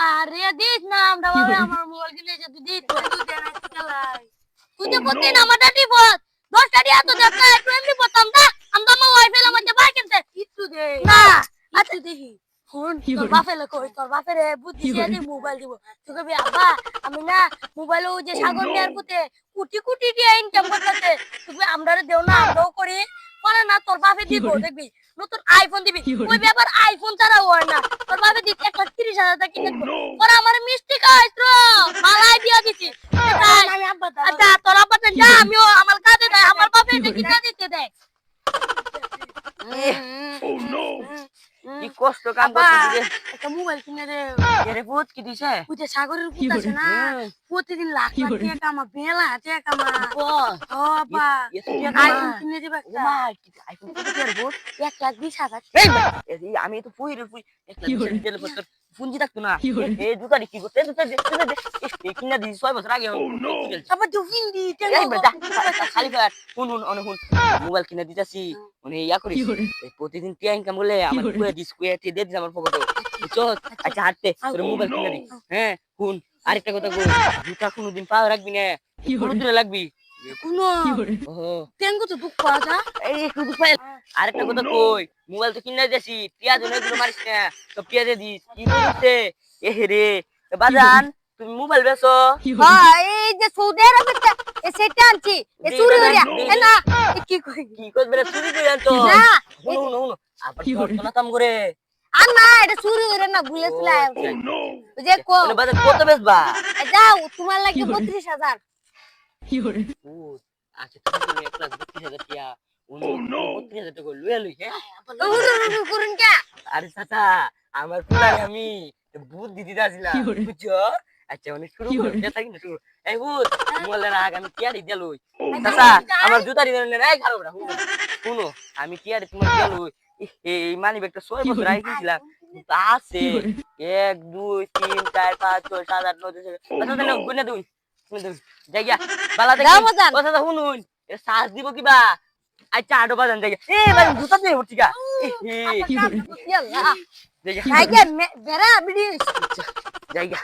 আরে দিস না আমরা বাবা আমার মোবাইল কিনে যদি দিস তুই দেনা খেলাই তুই তো প্রতিদিন আমারটা টিপস 10টা দিয়া তো দেখ না একটু এমনি পড়তাম না আমরা মা ওয়াইফাই আমাদের বাই কিনতে একটু দে না আচ্ছা দেখি ফোন তোর বাপেলে কই তোর বাপের বুদ্ধি দিয়ে দি মোবাইল দিব তুই কবি আব্বা আমি না মোবাইলে ওই যে সাগর মিয়ার পুতে কোটি কোটি দিয়ে ইনকাম করতেছে তুই আমরারে দেও না আমরাও করি পরে না তোর বাপে দিব দেখবি নতুন আইফোন দিবি ওই ব্যাপার আইফোন ছাড়া হয় না তোর বাপে দিতে 1,30,000 টাকা কিনে দিব পরে আমার মিষ্টি খাইছ তো মালাই দিয়া দিছি আমি আব্বা আচ্ছা তোর আব্বা যা আমিও আমার কাছে দেয় আমার বাপে এটা কিনে দিতে দেয় Oh no! কি কষ্ট কাম করছিস রে একটা মোবাইল কিনে দে এরে বহুত কি দিছে ওই যে সাগরের পুত আছে না প্রতিদিন লাখ লাখ টাকা কামা বেলা টাকা কামা ও বাবা আইফোন কিনে দিবা একটা আইফোন কত দিয়ে বহুত 1,20,000 এই আমি তো ফুইরে ফুই 1,20,000 দিলে পর পুঞ্জি থাকতো না এই জুতারি কি করতে জুতা দে এই কিনা দিছি 6 বছর আগে আবার তো হিন্দি এই বেটা খালি ফের হুন মোবাইল কিনে দিতাছি মানে ইয়া করি প্রতিদিন টিয়া ইনকাম করলে আমার পুরো ডিসকুয়ে দিয়ে দিস আমার পকেটে বুঝছো আচ্ছা হাঁটতে তোর মোবাইল কিনে দি হ্যাঁ হুন আরেকটা কথা কই জুতা কোনোদিন পাও রাখবি না কোনোদিন লাগবি কোনো তেঙ্গু তো দুঃখ পাওয়া এই শুধু ফাইল আরেকটা কথা কই মোবাইল তো কিনে দিয়েছি টিয়া জন্য এগুলো মারিস না তো টিয়া দিয়ে দিস কি করছে এ রে বাজান তুমি মোবাইল বেচো হ্যাঁ এই যে সৌদি আরবে সেটা আনছি এ চুরি করিয়া এ না কি কই কি করবে চুরি করে আনতো না হুনো আবার তোর কাম করে আর না এটা চুরি করে না ভুলেছিলাম ওই যে কো মানে বাজার কত বেচবা যাও তোমার লাগে 32,000 কি করে ও আচ্ছা তুমি 1,32,000 টিয়া উনি 32,000 টাকা লইয়া লই হ্যাঁ করুন কে আরে চাচা আমার পুরাই আমি বুদ্ধি দিতাছিলাম বুঝছো আচ্ছা অনেক শুরু করে থাকি না শুরু এই বুঝ মোবাইলের আগ আমি টিয়ারি দিলই চাচা আমার জুতারি দেন না এই খারাপ না শুনো আমি টিয়ারি তোমার দিলই এই মানি ব্যাগটা 6 বছর আগে কিনছিলাম তা আছে 1 2 3 4 5 6 7 8 9 10 আচ্ছা না গুনে দুই জায়গা বালা দেখি ও চাচা শুনুন এ সাজ দিব কিবা আচ্ছা 8 বাজান জায়গা এ ভাই জুতা দিয়ে উঠি গা ইয়াল্লা জায়গা বেরা বিড়ি জায়গা